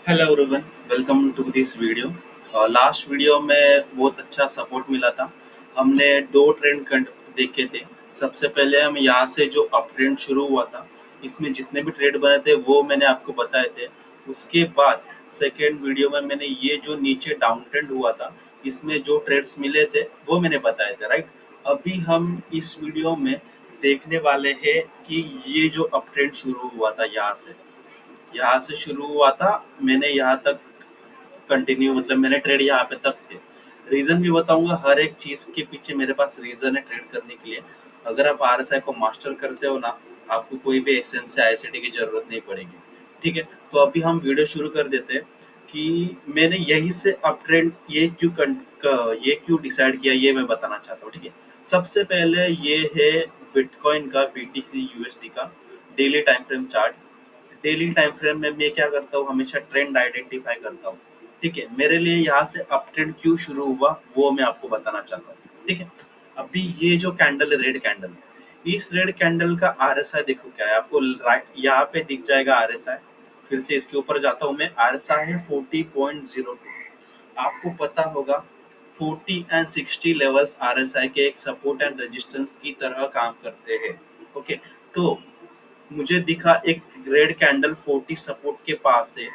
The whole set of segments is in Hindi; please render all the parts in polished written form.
Hello everyone, welcome to this video. Last video में बहुत अच्छा सपोर्ट मिला था। हमने दो ट्रेंड देखे थे। सबसे पहले हम यहाँ से जो अप ट्रेंड शुरू हुआ था, इसमें जितने भी ट्रेड बने थे वो मैंने आपको बताए थे। उसके बाद सेकेंड वीडियो में मैंने ये जो नीचे डाउन ट्रेंड हुआ था, इसमें जो ट्रेड्स मिले थे वो मैंने बताए थे, राइट। अभी हम इस वीडियो में देखने वाले हैं कि ये जो अप ट्रेंड शुरू हुआ था यहाँ से शुरू हुआ था। मैंने यहाँ तक कंटिन्यू, मतलब मैंने ट्रेड यहाँ पे तक थे। रीजन भी बताऊंगा, हर एक चीज के पीछे मेरे पास रीजन है ट्रेड करने के लिए। अगर आप आरएसआई को मास्टर करते हो ना, आपको कोई भी एसएम से आईसीटी की जरूरत नहीं पड़ेगी। ठीक है, तो अभी हम वीडियो शुरू कर देते हैं कि मैंने यही से अप ट्रेंड ये क्यों डिसाइड किया, ये मैं बताना चाहता हूँ। ठीक है, सबसे पहले ये है बिटकॉइन का बीटीसी यूएसडी का daily time frame chart. Daily time frame में मैं क्या करता हूँ, हमेशा ट्रेंड आइडेंटिफाई करता हूँ। ठीक है, मेरे लिए यहाँ से अप ट्रेंड क्यों शुरू हुआ वो मैं आपको बताना चाहता हूँ। ठीक है, अभी ये जो कैंडल है, रेड कैंडल, इस रेड कैंडल का आरएसआई देखो क्या है आपको। राइट यहाँ पे दिख जाएगा आरएसआई। फिर से इसके ऊपर जाता हूँ मैं, आरएसआई है 40.02। आपको पता होगा 40 एंड 60 लेवल्स आरएसआई के एक सपोर्ट एंड रेजिस्टेंस की तरह काम करते हैं। ओके, तो मुझे दिखा एक रेड कैंडल 40 सपोर्ट के पास है।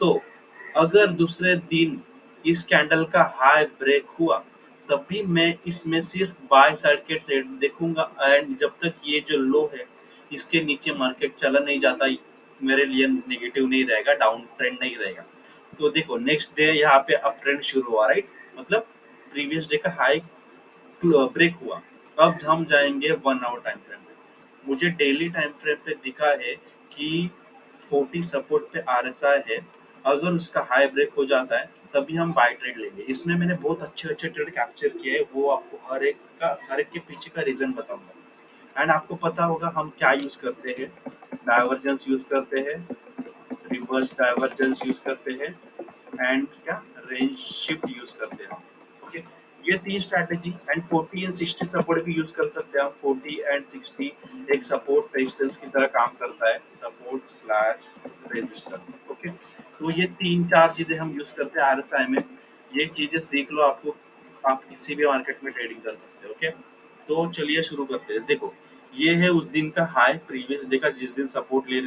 तो अगर दूसरे दिन इस कैंडल का हाई ब्रेक हुआ, तब भी मैं इसमें सिर्फ बाय साइड के ट्रेड देखूंगा। एंड जब तक ये जो लो है इसके नीचे मार्केट चला नहीं जाता, मेरे लिए नेगेटिव नहीं रहेगा, डाउन ट्रेंड नहीं रहेगा। तो देखो नेक्स्ट डे यहाँ पे अप ट्रेंड शुरू हुआ, राइट। मतलब प्रीवियस डे का हाई ब्रेक हुआ। अब हम जाएंगे 1 आवर टाइम फ्रेम पे। मुझे डेली टाइम फ्रेम पे दिखा है कि 40 सपोर्ट पे आरएसआई है। अगर उसका हाई ब्रेक हो जाता है तभी हम बाय ट्रेड लेंगे। इसमें मैंने बहुत अच्छे अच्छे ट्रेड कैप्चर किए हैं, वो आपको हर एक के पीछे का रीजन बताऊंगा। एंड आपको पता होगा हम क्या यूज करते हैं। डाइवर्जेंस यूज करते हैं, रिवर्स डाइवर्जेंस यूज करते हैं, एंड क्या, रेंज शिफ्ट यूज करते हैं। ओके, ये तीन स्ट्रैटेजी। एंड 40 एंड 60 सपोर्ट भी यूज कर सकते हैं हम। 40 एंड 60 एक सपोर्ट रेजिस्टेंस की तरह काम करता है, सपोर्ट स्लैश रेजिस्टेंस। ओके, तो ये तीन चार चीजें हम यूज करते हैं आरएसआई में। ये चीजें सीख लो, आपको आप किसी भी मार्केट में ट्रेडिंग कर सकते हो। ओके, तो चलिए शुरू करते हैं। देखो, ये है उस दिन का हाई, प्रीवियस डे का, जिस दिन सपोर्ट ले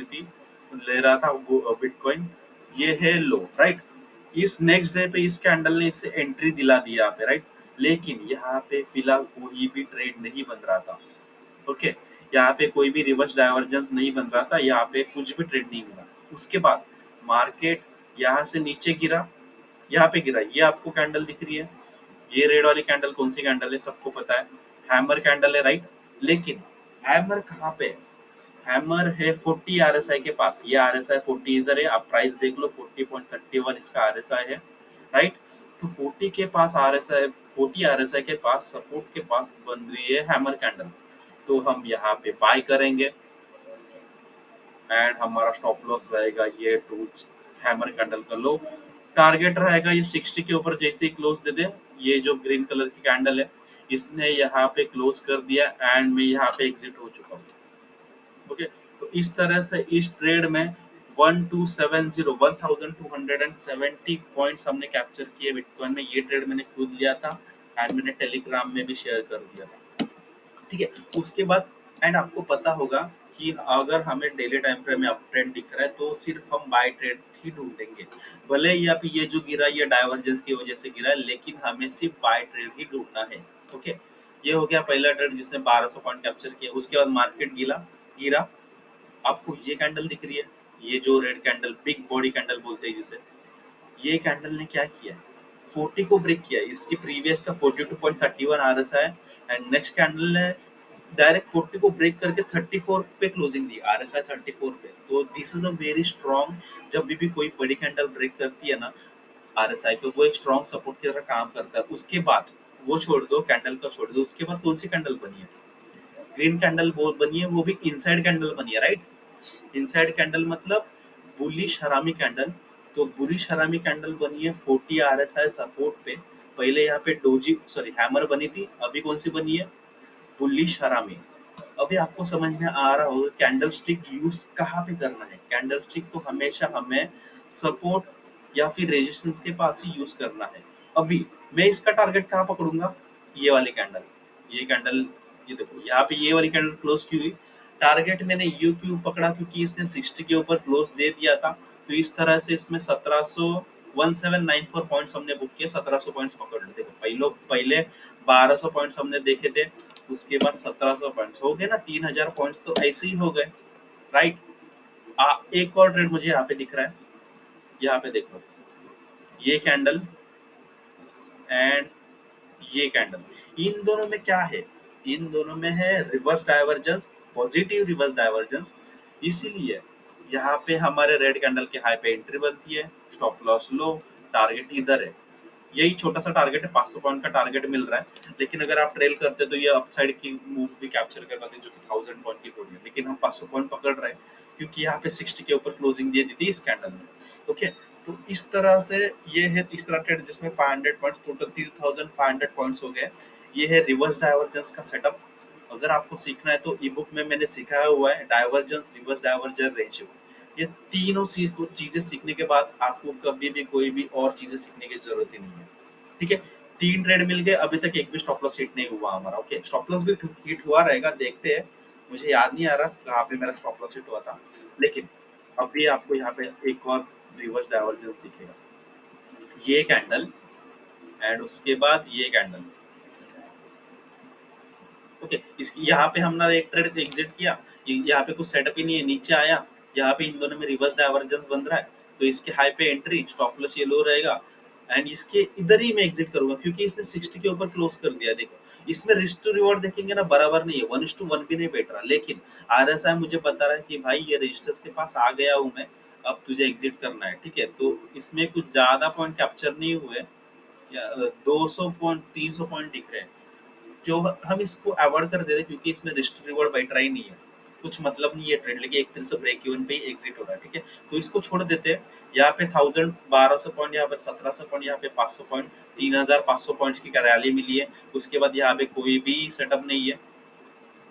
रहा था वो बिटकॉइन। ये है लो, राइट। इस नेक्स्ट डे पे इस कैंडल ने इससे एंट्री दिला दिया यहाँ पे, राइट। लेकिन यहाँ पे फिलहाल कोई भी ट्रेड नहीं बन रहा था। ओके, यहाँ पे कोई भी रिवर्स डाइवर्जेंस नहीं बन रहा था, यहाँ पे कुछ भी ट्रेड नहीं मिला। उसके बाद मार्केट यहाँ से नीचे गिरा, यहाँ पे गिरा। ये आपको कैंडल दिख रही है, ये रेड वाली कैंडल कौन सी कैंडल है सबको पता है, हैमर कैंडल है, राइट। लेकिन हैमर कहाँ पे है? हैमर है 40 आरएसआई के पास। ये आरएसआई 40 इधर है, आप प्राइस देख लो, 40.31 इसका आरएसआई है, राइट। तो 40 के पास आरएसआई, 40 आरएसआई के पास सपोर्ट के पास बन रही है हैमर कैंडल। तो हम यहाँ पे बाय करेंगे। एंड हमारा स्टॉप लॉस रहेगा ये टू हैमर कैंडल का लो। टारगेट रहेगा ये 60 के ऊपर जैसे ही क्लोज दे दे। ये जो ग्रीन कलर की कैंडल है, इसने यहाँ पे क्लोज कर दिया एंड मैं यहाँ पे एग्जिट हो चुका हूँ। ओके, तो इस तरह से इस ट्रेड में 1270 पॉइंट्स हमने कैप्चर किए बिटकॉइन में। ये ट्रेड मैंने खुद लिया था एंड मैंने टेलीग्राम में भी शेयर कर दिया था। ठीक है, उसके बाद एंड आपको पता होगा कि अगर हमें डेली टाइम फ्रेम में अप ट्रेंड दिख रहा है तो सिर्फ हम बाय ट्रेड ही ढूंढेंगे। भले ही आप ये जो गिरा ये डाइवर्जेंस की वजह से गिरा है, लेकिन हमें सिर्फ बाय ट्रेड ही ढूंढना है। ओके, ये हो गया पहला ट्रेड जिसने 1200 पॉइंट कैप्चर किया। उसके बाद मार्केट गिरा। आपको ये कैंडल दिख रही है, ये जो red candle, big body candle बोलते हैं जिसे, ये कैंडल ने क्या किया है, 40 को ब्रेक किया है। इसकी प्रीवियस का 42.31 आरएसआई है। एंड नेक्स्ट कैंडल ने डायरेक्ट 40 को ब्रेक करके 34 पे क्लोजिंग दी, आरएसआई 34 पे। तो this is a very strong. जब भी कोई बड़ी कैंडल ब्रेक करती है ना आरएसआई को, वो एक स्ट्रॉन्ग सपोर्ट की तरह काम करता है। उसके बाद वो छोड़ दो, कैंडल का छोड़ दो, उसके बाद कौन सी कैंडल बनी है, ग्रीन कैंडल वो बनी है, वो भी इनसाइड कैंडल बनी है, राइट। इनसाइड कैंडल मतलब बुलिश हरामी कैंडल। तो बुलिश हरामी कैंडल बनी है 40 आरएसआई सपोर्ट पे। पहले यहाँ पे डोजी सॉरी हैमर बनी थी, अभी कौन सी बनी है, बुलिश हरामी। अभी आपको समझ में आ रहा होगा कैंडल स्टिक यूज कहाँ पे करना है। कैंडल स्टिक को हमेशा हमें सपोर्ट या फिर रेजिस्टेंस के पास ही यूज करना है। अभी मैं इसका टारगेट कहाँ पकड़ूंगा, ये वाली कैंडल, ये कैंडल, ये देखो यहाँ पे ये वाली कैंडल क्लोज की हुई, टारगेट मैंने यू क्यों पकड़ा, क्योंकि इसने 60 के ऊपर क्लोज दे दिया था। तो इस तरह से इसमें 1794 पॉइंट्स हमने बुक किए, 1700 पॉइंट्स पकड़ लो। देखो पहले 1200 पॉइंट्स हमने देखे थे, उसके बाद 1700 पॉइंट्स हो गए ना, 3000 पॉइंट्स तो ऐसे ही हो गए, राइट। एक और ट्रेड मुझे यहाँ पे दिख रहा है, यहाँ पे देखो, ये कैंडल एंड ये कैंडल, इन दोनों में क्या है, इन दोनों में है reverse divergence, positive reverse divergence. इसीलिए यहाँ पे हमारे रेड कैंडल के हाई पे एंट्री बनती है, स्टॉप लॉस लो, टारगेट इधर है, यही छोटा सा टारगेट है, 500 पॉइंट का टारगेट मिल रहा है। लेकिन अगर आप ट्रेल करते तो ये अपसाइड की मूव भी कैप्चर कर पाते जो कि 1000 पॉइंट की होगी, लेकिन हम 500 पॉइंट पकड़ रहे हैं क्योंकि यहाँ पे 60 के ऊपर क्लोजिंग दे दी थी इस कैंडल में। ओके, तो इस तरह से ये है तीसरा ट्रेड जिसमें 500 पॉइंट्स, टोटल 3500 पॉइंट्स हो गए। ये है रिवर्स डाइवर्जेंस का सेटअप। अगर आपको सीखना है तो ई बुक में मैंने सिखाया हुआ है, डाइवर्जेंस, रिवर्स डाइवर्जन, रेशियो। ये तीनों चीजें सीखने के बाद आपको कभी भी कोई भी और चीजें सीखने की जरूरत ही नहीं है। ठीक है, 3 ट्रेड मिल गए, अभी तक एक भी स्टॉप लॉस हिट नहीं हुआ हमारा। ओके, स्टॉप लॉस भी हिट हुआ रहेगा, देखते हैं, मुझे याद नहीं आ रहा कहाँ पे मेरा स्टॉप लॉस हिट हुआ था। लेकिन अभी आपको यहाँ पे एक और रिवर्स डाइवर्जेंस दिखेगा, ये कैंडल एंड उसके बाद ये कैंडल। ओके, इसकी यहाँ पे हमने एक ट्रेड एग्जिट किया, यहाँ पे कुछ सेटअप ही नहीं है, नीचे आया, यहाँ पे इन दोनों में रिवर्स डाइवर्जेंस बन रहा है, तो इसके हाई पे एंट्री, स्टॉप लॉस ये लो रहेगा, एंड इसके इधर ही मैं एग्जिट करूंगा क्योंकि इसने 60 के ऊपर क्लोज कर दिया। देखो इसमें रिस्क टू रिवॉर्ड देखेंगे ना, बराबर नहीं है, 1:1 भी नहीं बैठ रहा, लेकिन आरएसआई मुझे बता रहा है कि भाई ये रजिस्टर्स के पास आ गया हूँ मैं, अब तुझे एग्जिट करना है। ठीक है, तो इसमें कुछ ज्यादा पॉइंट कैप्चर नहीं हुए, 200 पॉइंट 300 पॉइंट दिख रहे हैं, जो हम इसको अवॉइड कर देते क्योंकि इसमें रिस्क रिवॉर्ड बाई ट्राई नहीं है, कुछ मतलब नहीं है ट्रेंड, लेकिन एक तरह से ब्रेक इवन पे ही एग्जिट हो रहा है। ठीक है, तो इसको छोड़ देते हैं। यहाँ पे 1200 पॉइंट, यहाँ पे 1700 पॉइंट, यहाँ पे 500 पॉइंट, 3500 पॉइंट्स की रैली मिली है। उसके बाद यहाँ पे कोई भी सेटअप नहीं है।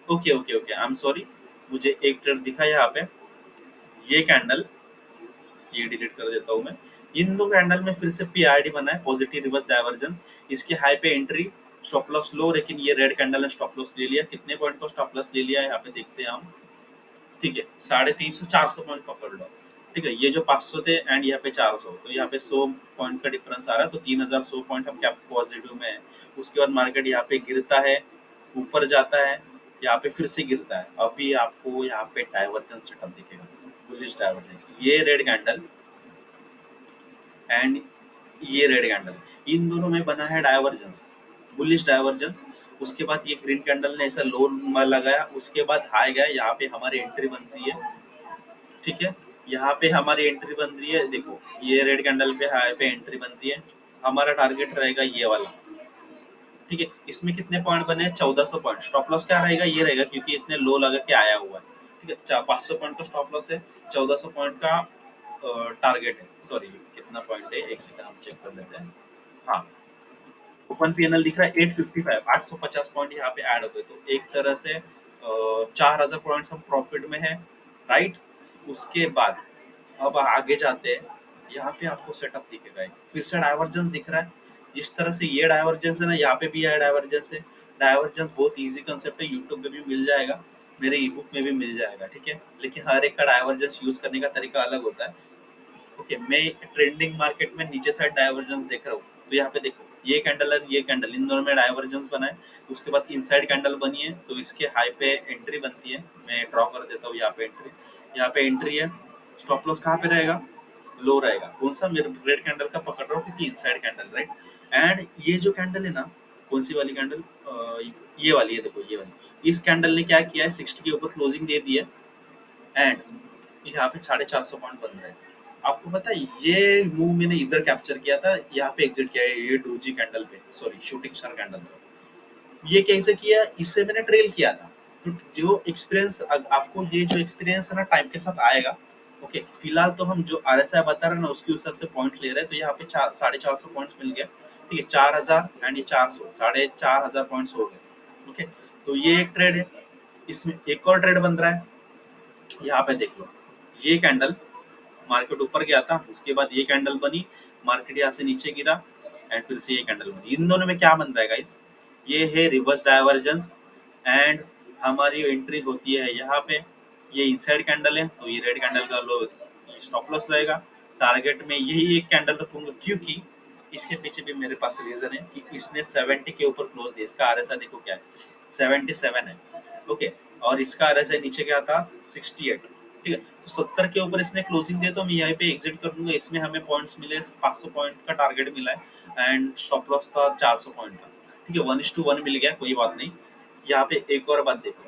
Okay okay okay, I am sorry, मुझे एक ट्रेड दिखा यहाँ पे, ये कैंडल, ये डिलीट कर देता हूँ मैं। इन दो कैंडल में फिर से पीआरडी बना है, पॉजिटिव रिवर्स डाइवर्जेंस, इसके हाई पे एंट्री, स्टॉप लॉस लो, लेकिन ये रेड कैंडल ने स्टॉप लॉस ले लिया, कितने पॉइंट का स्टॉप लॉस ले लिया है यहाँ पे देखते हैं हम। ठीक है, 350 400 पॉइंट पकड़ लो। ठीक है, ये जो 500 थे एंड यहाँ पे 400, तो यहाँ पे 100 पॉइंट का डिफरेंस आ रहा है, तो 3100 पॉइंट हम क्या पॉजिटिव में है। उसके बाद मार्केट यहाँ पे गिरता है, ऊपर जाता है, यहाँ पे फिर से गिरता है, अभी आपको यहाँ पे डाइवर्जेंस सेटअप दिखेगा, बुलिश डाइवर्जेंस, ये रेड कैंडल एंड ये रेड कैंडल, इन दोनों में बना है डाइवर्जेंस, बुलिश डाइवर्जेंस। उसके बाद ये ग्रीन कैंडल ने ऐसा लो लगाया, उसके बाद हाई गया, यहाँ पे हमारी एंट्री बनती है। ठीक है, यहाँ पे हमारी एंट्री बन रही है, देखो ये रेड कैंडल पे हाई पे एंट्री बनती है, हमारा टारगेट रहेगा ये वाला। ठीक है, इसमें कितने पॉइंट बने, 1400 पॉइंट, स्टॉप लॉस क्या रहेगा, ये रहेगा क्योंकि इसने लो लगा के आया हुआ है। ठीक है, 500 पॉइंट का स्टॉप लॉस है, 1400 पॉइंट का टारगेट है, सॉरी कितना पॉइंट है, एक सेकंड हम चेक कर लेते हैं। हाँ, ओपन पीएनएल दिख रहा है 855, 850 पॉइंट यहाँ पे ऐड हो गए, तो एक तरह से 4000 पॉइंट्स हम प्रॉफिट में है, राइट। उसके बाद अब आगे जाते हैं, यहाँ पे आपको सेटअप दिखेगा एक, फिर से डाइवर्जेंस दिख रहा है, जिस तरह से ये डाइवर्जेंस है ना, यहाँ पे भी है डाइवर्जेंस है। डाइवर्जेंस बहुत इजी कंसेप्ट है, यूट्यूब पे भी मिल जाएगा, मेरे ई बुक में भी मिल जाएगा। ठीक है, लेकिन हर एक का डाइवर्जेंस यूज करने का तरीका अलग होता है। ओके, मैं ट्रेंडिंग मार्केट में नीचे साइड डाइवर्जेंस देख रहा हूँ, तो यहाँ पे देखो ये कैंडल और ये कैंडल, इन दोनों में डाइवर्जेंस बना है। उसके बाद इनसाइड कैंडल बनी है, तो इसके हाई पे एंट्री बनती है, मैं ड्रॉ कर देता हूँ यहाँ पे एंट्री, यहाँ पे एंट्री है, स्टॉप लॉस कहाँ पे रहेगा, लो रहेगा, कौन सा, मेरे रेड कैंडल का पकड़ रहा हूँ क्योंकि इनसाइड कैंडल, राइट। एंड ये जो कैंडल है ना, कौन सी वाली कैंडल, ये वाली है, देखो ये वाली, इस कैंडल ने क्या किया है, 60 के ऊपर क्लोजिंग दे दी है, एंड यहाँ पे 450 पॉइंट बन रहे हैं। आपको पता है ये मूव मैंने इधर कैप्चर किया था, यहाँ पे एग्जिट किया है, ये डोजी कैंडल पे, सॉरी शूटिंग स्टार कैंडल पे। ये कैसे किया, इससे मैंने ट्रेल किया था। तो जो एक्सपीरियंस आपको, ये जो एक्सपीरियंस है ना टाइम के साथ आएगा। ओके, फिलहाल तो हम जो आरएसआई बता रहे हैं ना उसके हिसाब से पॉइंट ले रहे हैं, तो यहाँ पे 450 पॉइंट्स मिल गया। ठीक है, 4000 एंड ये 400, 4500 पॉइंट्स हो गए। ओके, तो ये एक ट्रेड है। इसमें एक और ट्रेड बन रहा है, यहाँ पे देख लो, ये कैंडल मार्केट ऊपर गया था, उसके बाद ये कैंडल बनी, मार्केट यहाँ से नीचे गिरा एंड फिर से ये कैंडल बनी। इन दोनों में क्या बन रहा है गाइस, ये है रिवर्स डाइवर्जेंस एंड हमारी एंट्री होती है यहाँ पे। ये इनसाइड कैंडल है तो ये रेड कैंडल का लो स्टॉप लॉस रहेगा। टारगेट में यही एक कैंडल रखूंगा क्योंकि इसके पीछे भी मेरे पास रीजन है कि इसने 70 के ऊपर क्लोज दिया। इसका आरएसआई देखो क्या है, 77 है। ओके, और इसका आरएसआई नीचे क्या था, 68। ठीक है, तो 70 के ऊपर इसने क्लोजिंग दिया तो मैं यहाँ पे एग्जिट कर दूंगा। इसमें हमें पॉइंट्स मिले, 500 पॉइंट का टारगेट मिला है एंड स्टॉप लॉस था 400 पॉइंट का। ठीक है, 1:1 मिल गया, कोई बात नहीं। यहाँ पे एक और बात देखो,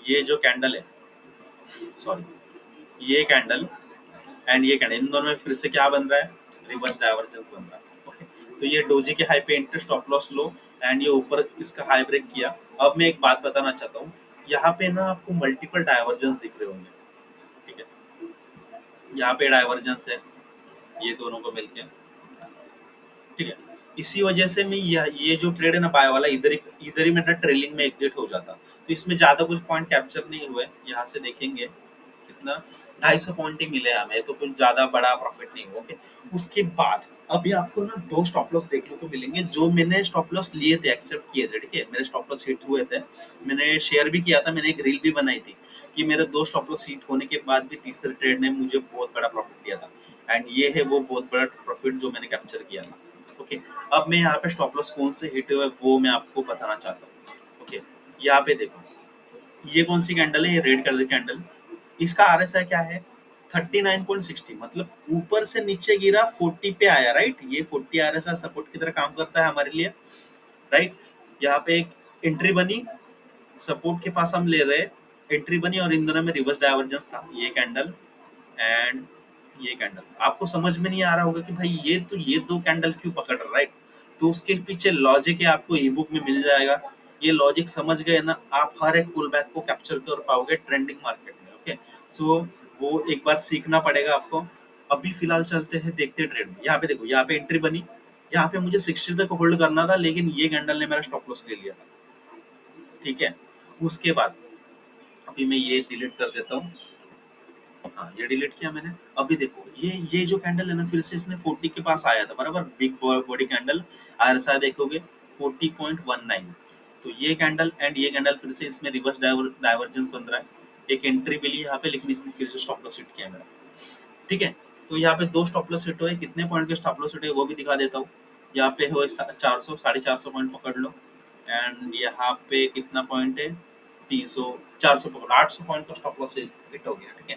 ये जो कैंडल है, सॉरी, ये कैंडल एंड ये कैंडल, इन दोनों में फिर से क्या बन रहा है, रिवर्स डाइवर्जेंस बन रहा है। ओके, तो ये डोजी के हाई पे entry, stop loss low and ये ऊपर इसका हाई ब्रेक किया। अब मैं एक बात बताना चाहता हूँ, यहाँ पे ना आपको मल्टीपल डाइवर्जेंस दिख रहे होंगे। ठीक है, यहाँ पे डाइवर्जेंस है ये दोनों को मिलके। ठीक है, इसी वजह से मैं ये जो ट्रेड है ना बाय वाला, इधर ही मेरा ट्रेलिंग में एग्जिट हो जाता। तो इसमें ज्यादा कुछ पॉइंट कैप्चर नहीं हुए, यहाँ से देखेंगे कितना, 250 पॉइंट ही मिले हमें, तो कुछ ज्यादा बड़ा प्रॉफिट नहीं हुआ। ओके, उसके बाद अभी आपको ना दो स्टॉप लॉस देखने को मिलेंगे जो मैंने स्टॉप लॉस लिए थे, एक्सेप्ट किए थे। ठीक है, मेरे स्टॉप लॉस हिट हुए थे, मैंने शेयर भी किया था, मैंने एक रील भी बनाई थी कि मेरे दो स्टॉप लॉस हिट होने के बाद भी तीसरे ट्रेड ने मुझे बहुत बड़ा प्रॉफिट दिया था। एंड ये है वो बहुत बड़ा प्रॉफिट जो मैंने कैप्चर किया था। ओके, अब मैं यहाँ पे स्टॉप लॉस कौन से हिट हुए वो मैं आपको बताना चाहता हूँ। ओके, यहाँ पे देखो, ये कौन सी कैंडल है, ये रेड कलर कैंडल। इसका आरएसआई क्या है, 39.60, मतलब ऊपर से नीचे गिरा 40 पे आया। राइट, ये 40 आरएसआई सपोर्ट की तरह काम करता है हमारे लिए। राइट, यहाँ पे एक एंट्री बनी, सपोर्ट के पास हम ले रहे, एंट्री बनी और इन दोनों में रिवर्स डाइवर्जेंस था, ये कैंडल एंड ये कैंडल। आपको समझ में नहीं आ रहा होगा कि भाई ये दो कैंडल क्यों पकड़ रहा है, राइट। तो उसके पीछे लॉजिक है, आपको ई बुक में मिल जाएगा। ये लॉजिक समझ गए ना, आप हर एक पुल बैक को कैप्चर कर पाओगे ट्रेंडिंग मार्केट में। ओके, सो वो एक बार सीखना पड़ेगा आपको। अभी फिलहाल चलते हैं, देखते हैं ट्रेड में। यहाँ पे देखो, यहाँ पे एंट्री बनी, यहाँ पे मुझे 60 तक होल्ड करना था लेकिन ये कैंडल ने मेरा स्टॉप लॉस ले लिया था। ठीक है, उसके बाद अभी मैं ये डिलीट कर देता हूँ। हाँ, ये डिलीट किया मैंने। अभी देखो, ये जो कैंडल है ना, फिर से इसने 40 के पास आया था बराबर, बिग बॉडी कैंडल। आरएसआई देखोगे 40.19। तो ये कैंडल एंड ये कैंडल फिर से इसमें रिवर्स डाइवर्जेंस बन रहा है। एक एंट्री मिली यहाँ पे लेकिन इसने फिर से स्टॉप लॉस हिट किया मेरा। ठीक है, तो यहाँ पे दो स्टॉप लॉस हिट हुए, कितने पॉइंट के स्टॉप लॉस हिट हुए वो भी दिखा देता हूँ। यहाँ पे हुए 400, 450 पॉइंट पकड़ लो एंड यहाँ पे कितना पॉइंट है, 300, 400 पकड़ो, 800 पॉइंट का स्टॉप लॉस हिट हो गया। ठीक है,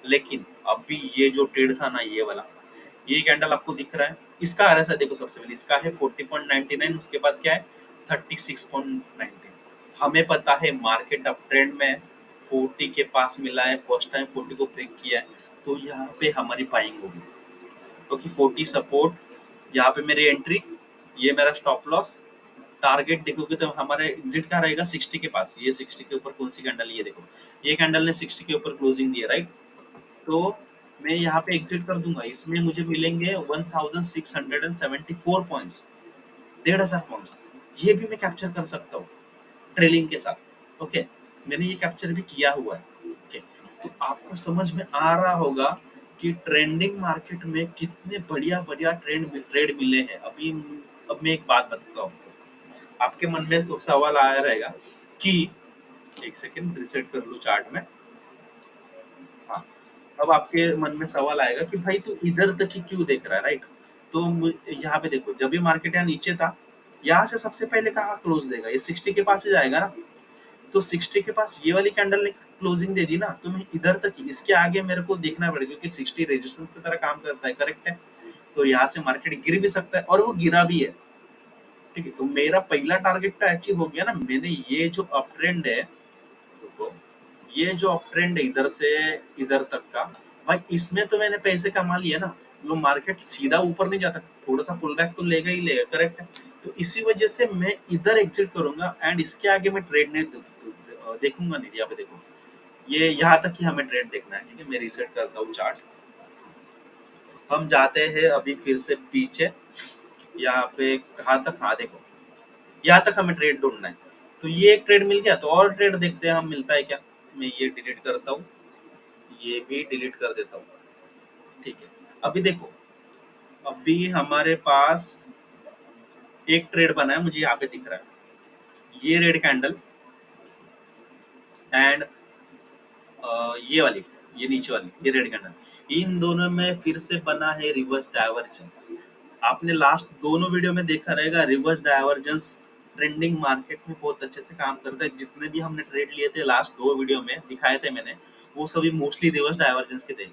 लेकिन अभी ये जो ट्रेड था ना, ये वाला, ये कैंडल आपको दिख रहा है, इसका आरएसआई देखो। सबसे पहले इसका है 40.99, उसके बाद क्या है 36.19। हमें पता है मार्केट अप ट्रेंड में 40 के पास मिला है, फर्स्ट टाइम 40 को ब्रेक किया है, तो यहाँ पे हमारी बाइंग होगी क्योंकि 40 सपोर्ट, यहाँ पे मेरी एंट्री, ये मेरा स्टॉप लॉस। टारगेट देखोगे तो हमारे एग्जिट क्या रहेगा, 60 के पास। ये 60 के ऊपर कौन सी कैंडल, ये देखो, ये कैंडल ने 60 के ऊपर क्लोजिंग दिया, राइट। तो मैं यहाँ पे एग्जिट कर दूंगा, इसमें मुझे मिलेंगे 1674 पॉइंट्स, 1500 पॉइंट्स। ये भी मैं कैप्चर कर सकता हूँ ट्रेलिंग के साथ। ओके, मैंने ये कैप्चर भी किया हुआ है। ओके, तो आपको समझ में आ रहा होगा कि ट्रेंडिंग मार्केट में कितने बढ़िया बढ़िया ट्रेड मिले हैं अभी। अब मैं एक बात बताता हूँ आपको, आपके मन में तो सवाल आया रहेगा कि, एक सेकेंड रिसेट कर लूँ चार्ट में। हाँ, अब आपके मन में सवाल आएगा कि भाई तू इधर तक ही क्यों देख रहा है, राइट। तो यहाँ पे देखो, जब भी मार्केट यहाँ नीचे था, यहाँ से सबसे पहले कहाँ क्लोज देगा, ये 60 के पास ही जाएगा ना। तो 60 के पास ये वाली कैंडल ने क्लोजिंग दे दी ना, तो मैं इधर तक ही, इसके आगे मेरे को देखना पड़ेगा क्योंकि 60 रेजिस्टेंस की तरह काम करता है, करेक्ट है। तो यहाँ से मार्केट गिर भी सकता है और वो गिरा भी है। ठीक है, तो मेरा पहला टारगेट तो अचीव हो गया ना। मैंने ये जो अप ट्रेंड है, देखो, ये जो अप ट्रेंड है इधर से इधर तक का, भाई इसमें तो मैंने पैसे कमा लिए ना। लो, मार्केट सीधा ऊपर नहीं जाता, थोड़ा सा पुल बैक तो लेगा ही लेगा, करेक्ट है। तो इसी वजह से मैं इधर एग्जिट करूंगा एंड इसके आगे मैं ट्रेड नहीं देखूंगा नहीं। यहाँ पे देखो, ये यहाँ तक ही हमें ट्रेड देखना है। ठीक है, मैं रिसेट करता हूँ चार्ट। हम जाते हैं अभी फिर से पीछे, यहाँ पे कहाँ तक, हाँ देखो, यहाँ तक हमें ट्रेड ढूंढना है। तो ये एक ट्रेड मिल गया, तो और ट्रेड देखते हैं हम मिलता है क्या। मैं ये डिलीट करता हूँ, ये भी डिलीट कर देता हूँ। ठीक है, अभी देखो, अभी हमारे पास एक ट्रेड बना है, मुझे यहाँ पे दिख रहा है ये रेड कैंडल एंड ये वाली, ये नीचे वाली, ये रेड कैंडल, इन दोनों में फिर से बना है रिवर्स डाइवर्जेंस। आपने लास्ट दोनों वीडियो में देखा रहेगा, रिवर्स डाइवर्जेंस ट्रेंडिंग मार्केट में बहुत अच्छे से काम करता है। जितने भी हमने ट्रेड लिए थे लास्ट दो वीडियो में दिखाए थे मैंने, वो सभी मोस्टली रिवर्स डाइवर्जेंस के थे।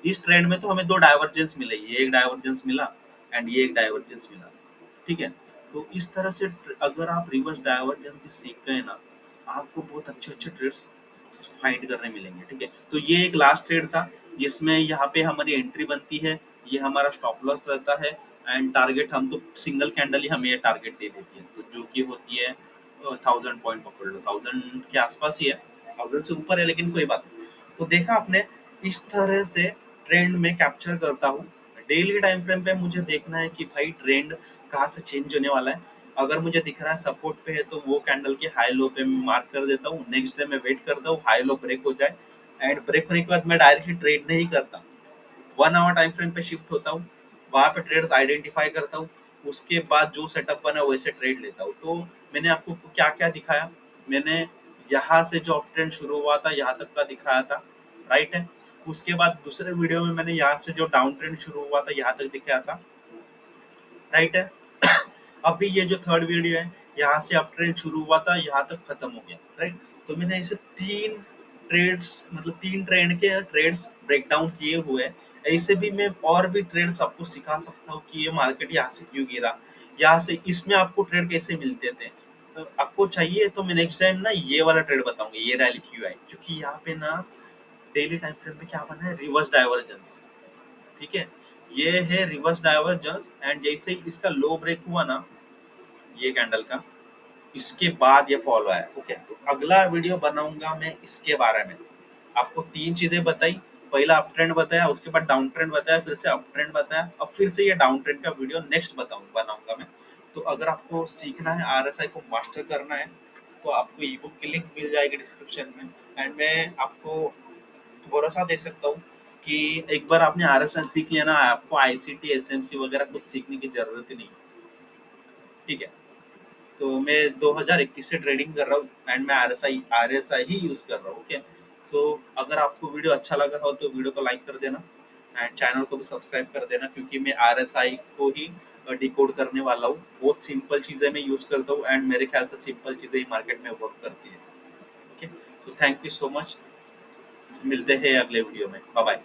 इस ट्रेंड में तो हमें दो डाइवर्जेंस मिले, ये एक डाइवर्जेंस मिला एंड ये एक डाइवर्जेंस मिला, ठीक है। तो इस तरह से अगर आप रिवर्स डाइवर्जेंस भी सीख गए ना, आपको बहुत अच्छे अच्छे ट्रेड्स फाइंड करने मिलेंगे, ठीक है। तो ये एक लास्ट ट्रेड था जिसमें यहाँ पे हमारी एंट्री बनती है, ये हमारा स्टॉप लॉस रहता है एंड टारगेट हम तो सिंगल कैंडल ही हमें ये टारगेट दे देती है, तो जो कि होती है 1000 पॉइंट, पकड़ लो 1000 के आसपास ही है, 1000 से ऊपर है लेकिन कोई बात नहीं। तो देखा आपने, इस तरह से ट्रेंड में कैप्चर करता हूँ। डेली टाइम फ्रेम पे मुझे देखना है कि भाई ट्रेंड कहाँ से चेंज होने वाला है। अगर मुझे दिख रहा है सपोर्ट पे है तो वो कैंडल के हाई लो पे मैं मार्क कर देता हूँ, नेक्स्ट डे मैं वेट करता हूँ हाई लो ब्रेक हो जाए एंड ब्रेक होने के बाद मैं डायरेक्टली ट्रेड नहीं करता, 1 आवर टाइम फ्रेम पे शिफ्ट होता हूँ, वहाँ पे ट्रेड्स आइडेंटिफाई करता हूँ, उसके बाद जो सेटअप बना वैसे ट्रेड लेता हूँ। तो मैंने आपको क्या क्या दिखाया, मैंने यहाँ से जो अप ट्रेंड शुरू हुआ था यहाँ तक का दिखाया था, राइट है। उसके बाद दूसरे वीडियो में मैंने यहाँ से जो डाउन ट्रेंड शुरू हुआ था यहाँ तक दिखाया था, राइट है। अभी ये जो थर्ड वीडियो है, यहाँ से अप ट्रेंड शुरू हुआ था यहाँ तक खत्म हो गया, राइट। तो मैंने ऐसे तीन ट्रेड्स, मतलब तीन ट्रेंड के ट्रेड्स ब्रेक डाउन किए हुए हैं। ऐसे भी मैं और भी ट्रेड्स आपको सिखा सकता हूँ कि ये मार्केट यहाँ से क्यों गिरा, यहाँ से इसमें आपको ट्रेड कैसे मिलते थे। तो आपको चाहिए तो मैं नेक्स्ट टाइम ना ये वाला ट्रेड बताऊंगा, ये रैली क्यों आई, क्योंकि यहाँ पे ना डेली टाइम फ्रेम में क्या बना है, रिवर्स डाइवर्जेंस, ठीक है। ये है रिवर्स डाइवर्जेंस एंड जैसे ही इसका लो ब्रेक हुआ ना ये कैंडल का, इसके बाद ये फॉलो आया, ओके। तो अगला वीडियो बनाऊंगा मैं इसके बारे में, आपको तीन चीजें बताई, पहला अप ट्रेंड बताया, उसके बाद डाउन ट्रेंड बताया, फिर से अप ट्रेंड बताया, अब फिर से ये डाउन ट्रेंड का वीडियो नेक्स्ट बनाऊंगा मैं। तो अगर आपको सीखना है आरएसआई को मास्टर करना है तो आपको ई बुक की लिंक मिल जाएगी डिस्क्रिप्शन में एंड मैं आपको भरोसा दे सकता हूँ कि एक बार आपने आरएसआई सीख लिया ना, आपको आईसीटी एसएमसी वगैरह कुछ सीखने की जरूरत ही नहीं, ठीक है। तो मैं 2021 से ट्रेडिंग कर रहा हूँ एंड मैं आरएसआई ही यूज कर रहा हूँ, ओके। तो अगर आपको वीडियो अच्छा लगा हो तो वीडियो को लाइक कर देना एंड चैनल को भी सब्सक्राइब कर देना, क्योंकि मैं आरएसआई को ही डिकोड करने वाला हूँ। बहुत सिंपल चीज़ें मैं यूज करता हूँ एंड मेरे ख्याल से सिंपल चीज़ें ही मार्केट में वर्क करती है, ओके। तो थैंक यू सो मच, मिलते हैं अगले वीडियो में, बाय बाय।